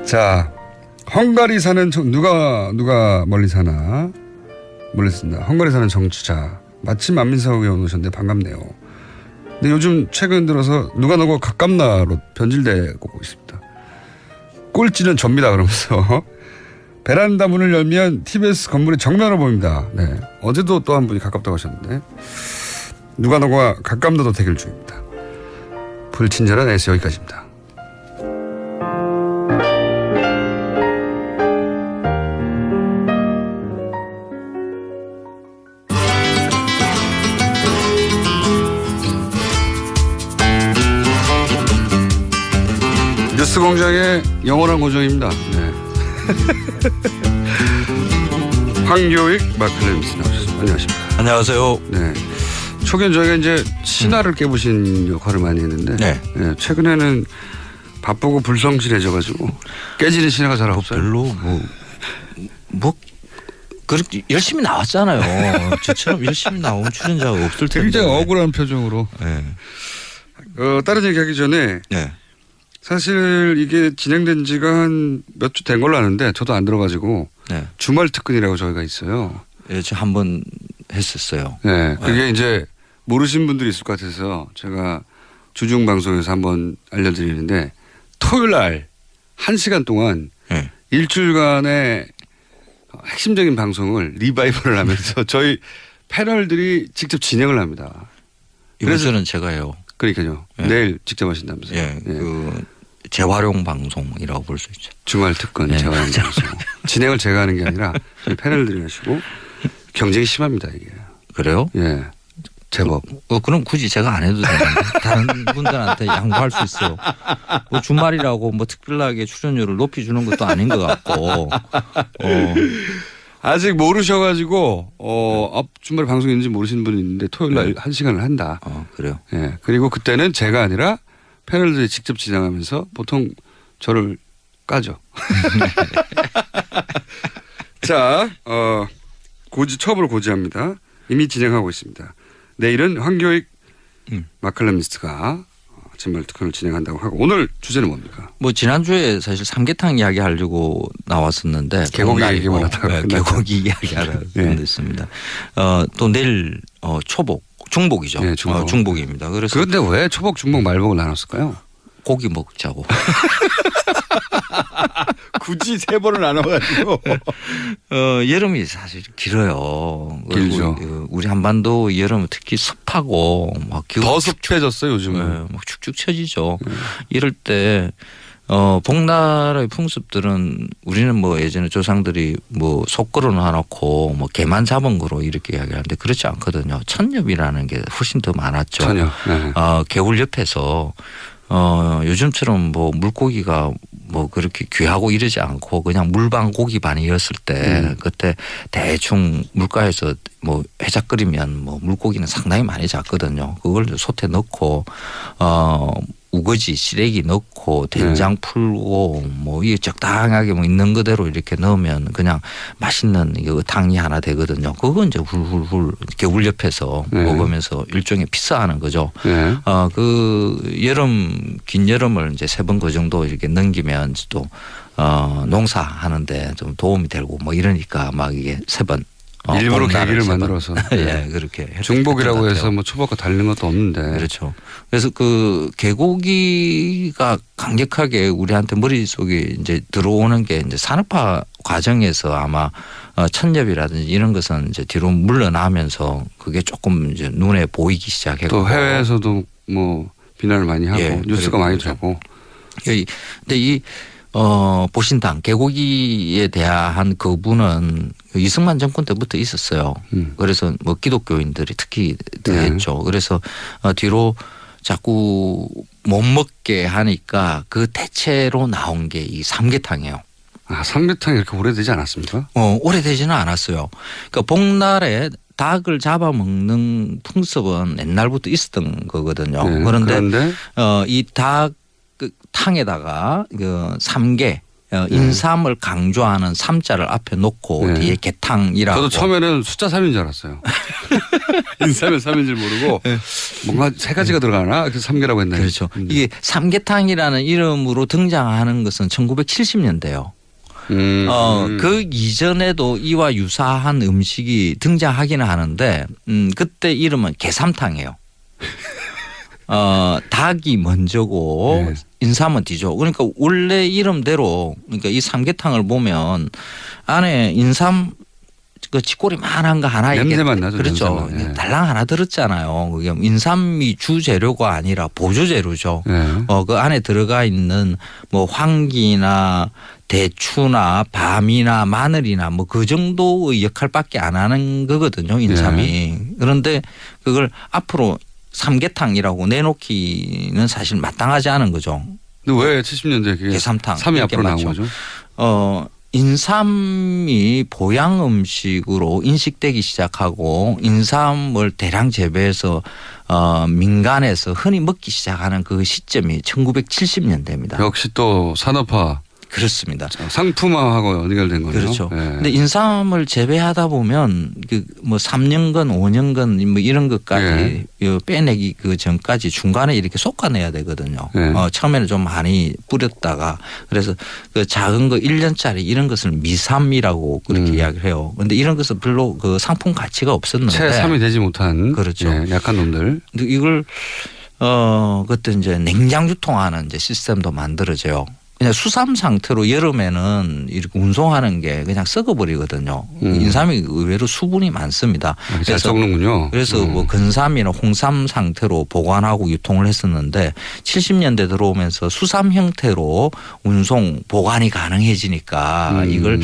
자, 헝가리 사는 누가 멀리 사나 몰랐습니다. 헝가리 사는 정치자 마침 안민석 의원 오셨는데 반갑네요. 근데 요즘 최근 들어서 누가 너고 가깝나로 변질되고 있습니다. 꼴찌는 접니다 그러면서 베란다 문을 열면 TBS 건물의 정면으로 보입니다. 네. 어제도 또 한 분이 가깝다고 하셨는데 누가 너가 가깝나도 대결 중입니다. 불친절한 S 여기까지입니다. 뉴스공장의 영원한 고정입니다. 네. 황교익 마클레임스 나오셨습니다. 안녕하십니까. 안녕하세요. 네. 초기엔 저희가 이제 신화를 깨부신 역할을 많이 했는데 네. 최근에는 바쁘고 불성실해져가지고 깨지는 신화가 잘 없어요. 별로 그렇게 열심히 나왔잖아요. 저처럼 열심히 나온 출연자가 없을 텐데. 굉장히 억울한 표정으로. 네. 다른 얘기하기 전에 네. 사실 이게 진행된 지가 한 몇 주 된 걸로 아는데 저도 안 들어가지고 네. 주말 특근이라고 저희가 있어요. 예, 저 한 번 했었어요. 네, 그게 이제 모르신 분들이 있을 것 같아서 제가 주중 방송에서 한번 알려드리는데 토요일 날 1시간 동안 네. 일주일간의 핵심적인 방송을 리바이벌을 하면서 저희 패널들이 직접 진행을 합니다. 이번 주는 제가 해요. 그러니까요. 네. 내일 직접 하신다면서요. 예, 그 재활용 방송이라고 볼 수 있죠. 주말 특근 네. 재활용 방송. 진행을 제가 하는 게 아니라 저희 패널들이 하시고 경쟁이 심합니다 이게. 그래요? 예. 제법. 그럼 굳이 제가 안 해도 되는데 다른 분들한테 양보할 수 있어요. 뭐 주말이라고 뭐 특별하게 출연료를 높여주는 것도 아닌 것 같고. 아직 모르셔가지고 주말에 방송이 있는지 모르시는 분이 있는데 토요일 날 1시간을 한다. 그래요? 예. 그리고 그때는 제가 아니라 패널들이 직접 진행하면서 보통 저를 까죠. 자, 처음으로 고지합니다. 이미 진행하고 있습니다. 내일은 황교익 마칼럼니스트가 진말 특허를 진행한다고 하고 오늘 주제는 뭡니까? 뭐 지난주에 사실 삼계탕 이야기 하려고 나왔었는데 개고기 얘기만 하다가 개고기 이야기 하려고 했습니다. 또 내일 중복이죠. 네, 중복입니다. 그래서 그런데 왜 초복, 중복, 말복을 나눴을까요? 고기 먹자고. 굳이 3번을 나눠가지고. 여름이 사실 길어요. 길죠. 우리 한반도 여름은 특히 습하고 막 더 습해졌어요 요즘은. 네, 막 축축 처지죠. 이럴 때 복나라의 풍습들은 우리는 뭐 예전에 조상들이 뭐 속 걸어놔놓고 뭐 개만 잡은 거로 이렇게 이야기하는데 그렇지 않거든요. 천엽이라는 게 훨씬 더 많았죠. 천엽. 네. 개울 옆에서 요즘처럼 뭐 물고기가 뭐 그렇게 귀하고 이러지 않고 그냥 물반 고기반이었을 때 그때 대충 물가에서 뭐 해작거리면 뭐 물고기는 상당히 많이 잡거든요. 그걸 솥에 넣고 우거지, 시래기 넣고 된장 풀고 뭐 이게 적당하게 뭐 있는 그대로 이렇게 넣으면 그냥 맛있는 이거 탕이 하나 되거든요. 그거 이제 훌훌훌 겨울 옆에서 먹으면서 일종의 피싸하는 거죠. 그 긴 여름을 이제 3번 그 정도 이렇게 넘기면 또 농사하는데 좀 도움이 되고 뭐 이러니까 막 이게 3번. 일부러 계기를 만들어서. 예, 그렇게. 중복이라고 해서 뭐 초복과 다른 것도 없는데. 그렇죠. 그래서 그 개고기가 강력하게 우리한테 머릿속에 이제 들어오는 게 이제 산업화 과정에서 아마 천엽이라든지 이런 것은 이제 뒤로 물러나면서 그게 조금 이제 눈에 보이기 시작했고. 또 해외에서도 뭐 비난을 많이 하고 뉴스가 많이 되고. 근데 보신당 개고기에 대한 거부는 이승만 정권 때부터 있었어요. 그래서 뭐 기독교인들이 특히 더했죠. 그래서 뒤로 자꾸 못 먹게 하니까 그 대체로 나온 게 이 삼계탕이에요. 아, 삼계탕이 이렇게 오래되지 않았습니까? 오래되지는 않았어요. 그러니까 복날에 닭을 잡아먹는 풍습은 옛날부터 있었던 거거든요. 네, 그런데 이 닭 탕에다가 그 삼계 인삼을 강조하는 삼자를 앞에 놓고 뒤에 개탕이라고. 저도 처음에는 숫자 3인 줄 알았어요. 인삼에 3인 줄 모르고 뭔가 세 가지가 들어가나? 그래서 삼계라고 했나요? 그렇죠. 이게 삼계탕이라는 이름으로 등장하는 것은 1970년대요. 그 이전에도 이와 유사한 음식이 등장하기는 하는데 그때 이름은 개삼탕이에요. 닭이 먼저고 인삼은 뒤죠. 그러니까 원래 이름대로 그러니까 이 삼계탕을 보면 안에 인삼 그 쥐꼬리만한 거 하나 냄새만 나죠. 그렇죠. 냄새만. 달랑 하나 들었잖아요. 그게 인삼이 주 재료가 아니라 보조 재료죠. 그 안에 들어가 있는 뭐 황기나 대추나 밤이나 마늘이나 뭐 그 정도의 역할밖에 안 하는 거거든요. 인삼이. 그런데 그걸 앞으로 삼계탕이라고 내놓기는 사실 마땅하지 않은 거죠. 근데 왜 70년대에 그게 개삼탕 3이 앞으로 나온 거죠? 인삼이 보양 음식으로 인식되기 시작하고 인삼을 대량 재배해서 민간에서 흔히 먹기 시작하는 그 시점이 1970년대입니다. 역시 또 산업화. 그렇습니다. 상품화하고 연결된 거죠. 그렇죠. 그런데 인삼을 재배하다 보면 그 뭐 3년간 5년간 뭐 이런 것까지 빼내기 그 전까지 중간에 이렇게 솎아내야 되거든요. 처음에는 좀 많이 뿌렸다가 그래서 그 작은 거 1년짜리 이런 것을 미삼이라고 그렇게 이야기를 해요. 그런데 이런 것은 별로 그 상품 가치가 없었는데 채3이 되지 못한 그렇죠. 약한 놈들. 근데 이걸 그때 이제 냉장 유통하는 이제 시스템도 만들어져요. 그냥 수삼 상태로 여름에는 이렇게 운송하는 게 그냥 썩어버리거든요. 인삼이 의외로 수분이 많습니다. 잘 썩는군요. 그래서 뭐 근삼이나 홍삼 상태로 보관하고 유통을 했었는데 70년대 들어오면서 수삼 형태로 운송 보관이 가능해지니까 이걸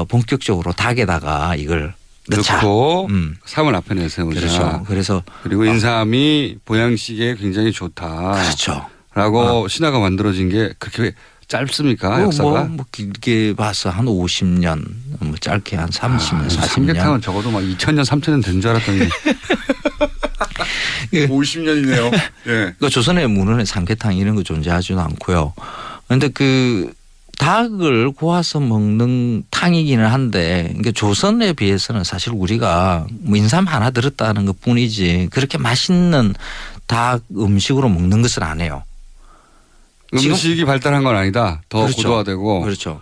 본격적으로 닭에다가 이걸 넣고 삼을 앞에 내세우자. 그렇죠. 그래서 그리고 인삼이 보양식에 굉장히 좋다. 그렇죠. 라고 신화가 만들어진 게 그렇게 짧습니까? 역사가? 뭐 길게 봐서 한 50년, 뭐 짧게 한 30년, 40년. 삼계탕은 적어도 막 2000년, 3000년 된 줄 알았더니 50년이네요. 예. 그 조선의 문헌에 삼계탕 이런 거 존재하지도 않고요. 그런데 그 닭을 구워서 먹는 탕이기는 한데 그러니까 조선에 비해서는 사실 우리가 뭐 인삼 하나 들었다는 것 뿐이지 그렇게 맛있는 닭 음식으로 먹는 것은 안 해요. 음식이 발달한 건 아니다. 더 그렇죠. 고도화되고. 그렇죠.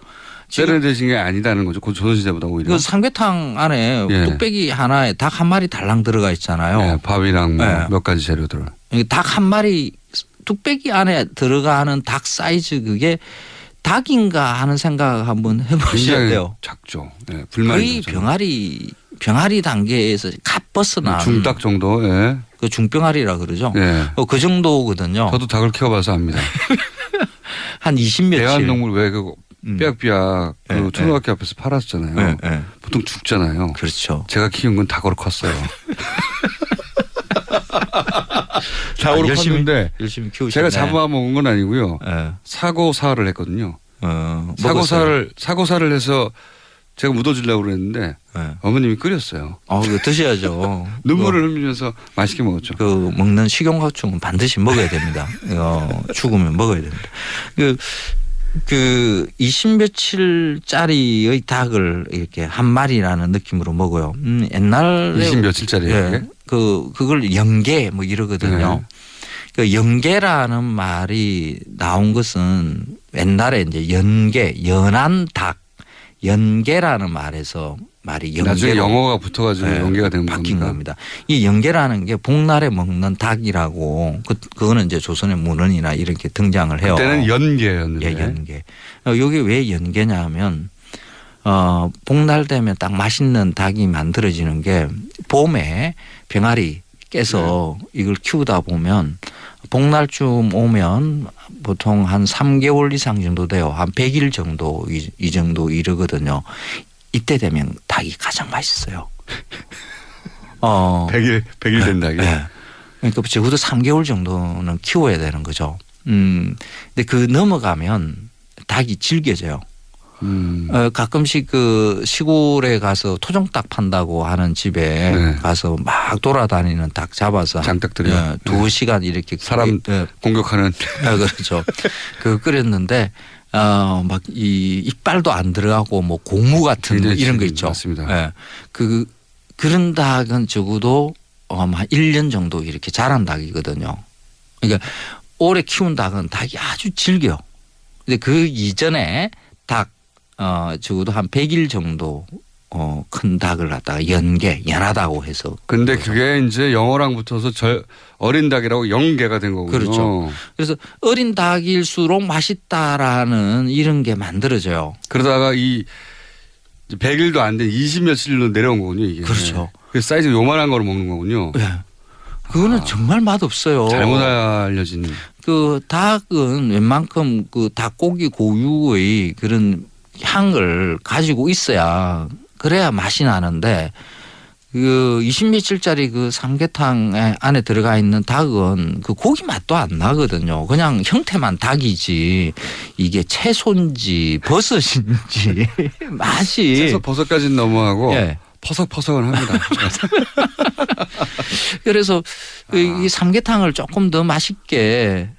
세련되신 게 아니다는 거죠. 조선시대보다 오히려. 그 삼계탕 안에 뚝배기 하나에 닭 한 마리 달랑 들어가 있잖아요. 밥이랑 몇 가지 재료들. 닭 한 마리 뚝배기 안에 들어가는 닭 사이즈 그게 닭인가 하는 생각 한번 해보셔야 돼요. 작죠. 거의 병아리 단계에서 갓 벗어난 중닭 정도. 그 중병아리라 그러죠. 그 정도거든요. 저도 닭을 키워봐서 압니다. 한 20며칠. 대한동물 왜 그 삐약삐약 그 초등학교 앞에서 팔았잖아요. 보통 죽잖아요. 그렇죠. 제가 키운 건 닭으로 컸어요. 닭으로 컸는데 열심히 키우셨네. 제가 잡아먹은 건 아니고요. 사고사를 했거든요. 사고사를 해서 제가 묻어주려고 그랬는데 어머님이 끓였어요. 그거 드셔야죠. 눈물을 흘리면서 맛있게 먹었죠. 그 먹는 식용곤충은 반드시 먹어야 됩니다. 죽으면 먹어야 됩니다. 그 20며칠짜리의 닭을 이렇게 한 마리라는 느낌으로 먹어요. 옛날에 20며칠짜리 그걸 연계 뭐 이러거든요. 그 연계라는 말이 나온 것은 옛날에 이제 연한 닭 연계라는 말에서 말이 연계로 나중에 영어가 붙어가지고 연계가 된 바뀐 겁니다. 이 연계라는 게 복날에 먹는 닭이라고 그거는 이제 조선의 문헌이나 이렇게 등장을 해요. 그때는 연계였는데. 연계. 여기 왜 연계냐면 복날 되면 딱 맛있는 닭이 만들어지는 게 봄에 병아리 깨서 이걸 키우다 보면 복날쯤 오면 보통 한 3개월 이상 정도 돼요. 한 100일 정도 이 정도 이르거든요. 이때 되면 닭이 가장 맛있어요. 100일 된 닭이. 그러니까 적어도 3개월 정도는 키워야 되는 거죠. 근데 그 넘어가면 닭이 질겨져요. 가끔씩 그 시골에 가서 토종닭 판다고 하는 집에 네. 가서 막 돌아다니는 닭 잡아서 장닭들이요. 2시간 이렇게 사람 공격하는. 그렇죠. 그 끓였는데 막 이 이빨도 안 들어가고 뭐 고무 같은 이런 거 있죠. 맞습니다. 예. 그런 닭은 적어도 한 1년 정도 이렇게 자란 닭이거든요. 그러니까 오래 키운 닭은 닭이 아주 질겨. 근데 그 이전에 닭 적어도 한 100일 정도 큰 닭을 갖다가 연하다고 해서. 근데 그게 이제 영어랑 붙어서 어린 닭이라고 영계가 된 거군요. 그렇죠. 그래서 어린 닭일수록 맛있다라는 이런 게 만들어져요. 그러다가 이 100일도 안 된 20며칠로 내려온 거군요, 이게. 그렇죠. 그 사이즈 요만한 거로 먹는 거군요. 네. 그거는 정말 맛없어요. 잘못 알려진. 그 닭은 웬만큼 그 닭고기 고유의 그런 향을 가지고 있어야 그래야 맛이 나는데 그 20며칠짜리 그 삼계탕 안에 들어가 있는 닭은 그 고기 맛도 안 나거든요. 그냥 형태만 닭이지 이게 채소인지 버섯인지 맛이. 채소 버섯까지는 너무하고 예. 퍼석퍼석은 합니다. 그래서 이 삼계탕을 조금 더 맛있게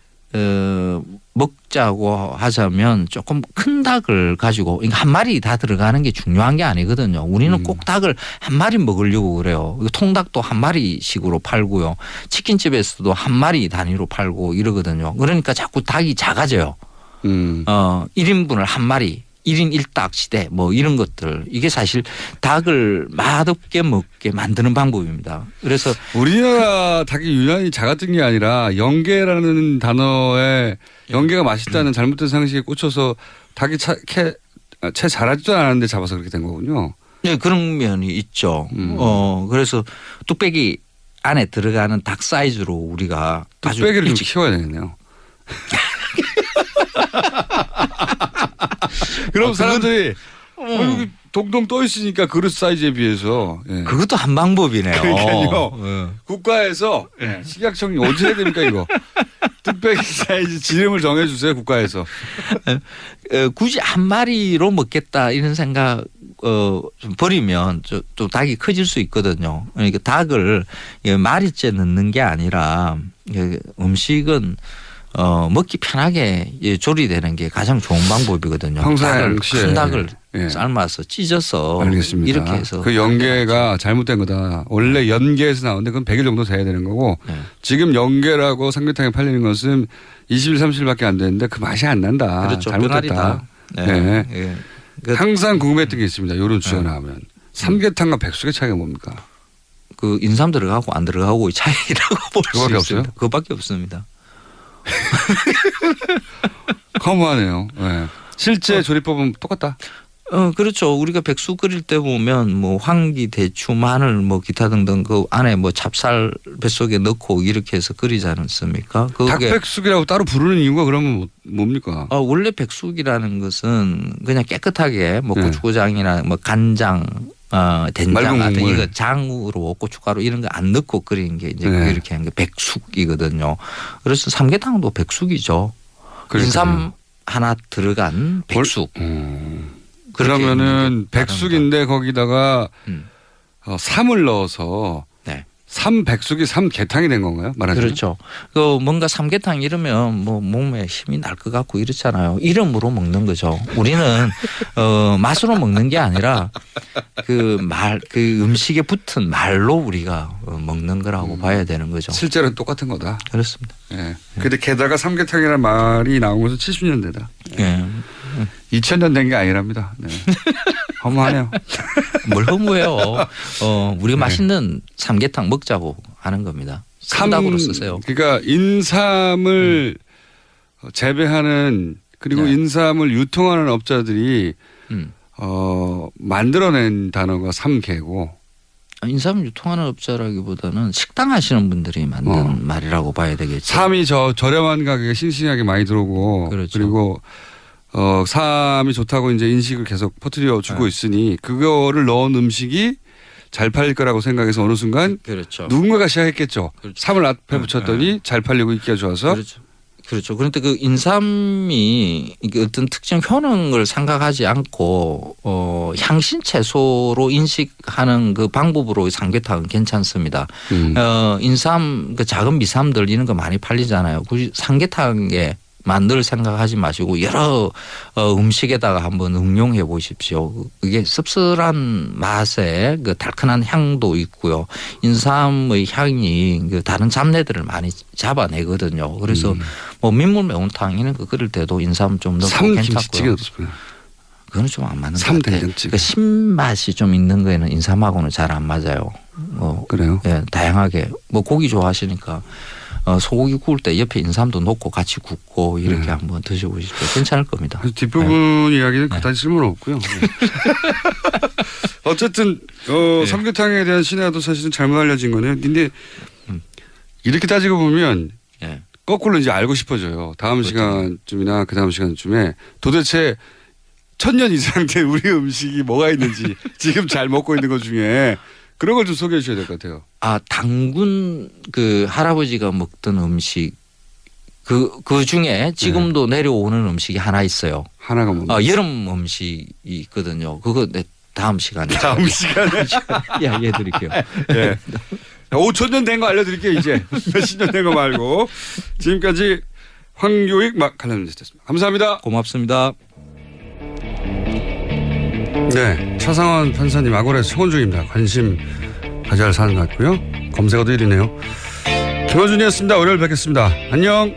먹자고 하자면 조금 큰 닭을 가지고 한 마리 다 들어가는 게 중요한 게 아니거든요. 우리는 꼭 닭을 한 마리 먹으려고 그래요. 통닭도 한 마리씩으로 팔고요. 치킨집에서도 한 마리 단위로 팔고 이러거든요. 그러니까 자꾸 닭이 작아져요. 1인분을 한 마리. 1인 1닭 시대 뭐 이런 것들 이게 사실 닭을 맛없게 먹게 만드는 방법입니다. 그래서 우리나라 닭이 유난히 작았던 게 아니라 영계라는 단어에 영계가 맛있다는 잘못된 상식에 꽂혀서 닭이 채 자라지도 않았는데 잡아서 그렇게 된 거군요. 네, 그런 면이 있죠. 그래서 뚝배기 안에 들어가는 닭 사이즈로 우리가 뚝배기를 좀 키워야 되겠네요. 그럼 사람들이 여기 동동 떠 있으니까 그릇 사이즈에 비해서. 예. 그것도 한 방법이네요. 그러니까요. 국가에서 식약청이 어떻게 해야 됩니까 이거. 뚝배기 사이즈 지름을 정해주세요 국가에서. 굳이 한 마리로 먹겠다 이런 생각 좀 버리면 또 닭이 커질 수 있거든요. 그러니까 닭을 마리째 넣는 게 아니라 음식은 먹기 편하게 조리되는 게 가장 좋은 방법이거든요. 큰 닭을 삶아서 찢어서 알겠습니다. 이렇게 해서 그 연계가 잘못된 거다. 원래 연계에서 나오는데 그건 100일 정도 돼야 되는 거고 지금 연계라고 삼계탕에 팔리는 것은 20일 30일밖에 안 되는데 그 맛이 안 난다. 그렇죠. 잘못됐다. 네. 항상 궁금했던 게 있습니다. 이런 주제가 나오면 삼계탕과 백숙의 차이가 뭡니까? 그 인삼 들어가고 안 들어가고의 차이라고 볼 수 있습니다. 그거밖에 없습니다. 허무하네요. 네. 실제 조리법은 똑같다. 그렇죠. 우리가 백숙 끓일 때 보면 뭐 황기, 대추, 마늘 뭐 기타 등등 그 안에 뭐 찹쌀 뱃속에 넣고 이렇게 해서 끓이지 않습니까? 닭백숙이라고 따로 부르는 이유가 그러면 뭡니까? 원래 백숙이라는 것은 그냥 깨끗하게 뭐 고추장이나 뭐 간장 된장 같은 이거 장으로 고춧가루 이런 거 안 넣고 끓이는 게 이제 이렇게 하는 게 백숙이거든요. 그래서 삼계탕도 백숙이죠. 인삼 하나 들어간 백숙. 그러면은 백숙인데 거기다가 삼을 넣어서 삼백숙이 삼계탕이 된 건가요? 말하자면. 그렇죠. 뭔가 삼계탕 이러면 뭐 몸에 힘이 날 것 같고 이렇잖아요. 이름으로 먹는 거죠. 우리는 맛으로 먹는 게 아니라 그 음식에 붙은 말로 우리가 먹는 거라고 봐야 되는 거죠. 실제로는 똑같은 거다. 그렇습니다. 예. 근데 게다가 삼계탕이라는 말이 나온 것은 70년대다. 예. 2000년 된 게 아니랍니다. 네. 허무하네요. 뭘 허무해요. 우리가 맛있는 삼계탕 먹자고 하는 겁니다. 삼닭으로 쓰세요. 그러니까 인삼을 재배하는 그리고 인삼을 유통하는 업자들이 만들어낸 단어가 삼계고. 인삼 유통하는 업자라기보다는 식당 하시는 분들이 만든 말이라고 봐야 되겠죠. 삼이 저렴한 가격에 싱싱하게 많이 들어오고 그렇죠. 그리고 삼이 좋다고 이제 인식을 계속 퍼뜨려 주고 있으니 그거를 넣은 음식이 잘 팔릴 거라고 생각해서 어느 순간 그렇죠. 누군가가 시작했겠죠. 그렇죠. 삼을 앞에 붙였더니 잘 팔리고 인기가 좋아서 그렇죠. 그렇죠. 그런데 그 인삼이 이게 어떤 특정 효능을 생각하지 않고 향신 채소로 인식하는 그 방법으로 삼계탕은 괜찮습니다. 인삼 그 작은 미삼들 이런 거 많이 팔리잖아요. 굳이 삼계탕에 만들 생각하지 마시고 여러 음식에다가 한번 응용해 보십시오. 그게 씁쓸한 맛에 그 달큰한 향도 있고요. 인삼의 향이 그 다른 잡내들을 많이 잡아내거든요. 그래서 뭐 민물 매운탕 이런 거 끓일 때도 인삼 좀 넣고 괜찮고요. 그건 좀 안 맞는 것 같아요. 그러니까 신맛이 좀 있는 거에는 인삼하고는 잘 안 맞아요. 그래요? 예, 다양하게 뭐 고기 좋아하시니까. 소고기 구울 때 옆에 인삼도 넣고 같이 굽고 이렇게 한번 드셔보시죠. 괜찮을 겁니다. 뒷부분 이야기는 그다지 쓸모는 없고요. 어쨌든 삼계탕에 대한 신화도 사실은 잘못 알려진 거네요. 근데 이렇게 따지고 보면 거꾸로 이제 알고 싶어져요. 다음 그렇죠. 시간쯤이나 그 다음 시간쯤에 도대체 1000년 이상 된 우리 음식이 뭐가 있는지 지금 잘 먹고 있는 것 중에 그런 걸 좀 소개해 주셔야 될 것 같아요. 당군 그 할아버지가 먹던 음식 그 중에 지금도 내려오는 음식이 하나 있어요. 하나가 뭡니까? 여름 음식이 있거든요. 그거 다음 시간에. 다음 시간에 이야기해 드릴게요. 네. 5000년 된 거 알려드릴게요. 이제 몇십 년 된 거 말고. 지금까지 황교익 칼럼니스트였습니다. 감사합니다. 고맙습니다. 네, 차상원 판사님 악원에서 청원 중입니다. 관심 가져야 할 사안 같고요. 검색어도 1위네요. 김어준이었습니다. 월요일 뵙겠습니다. 안녕.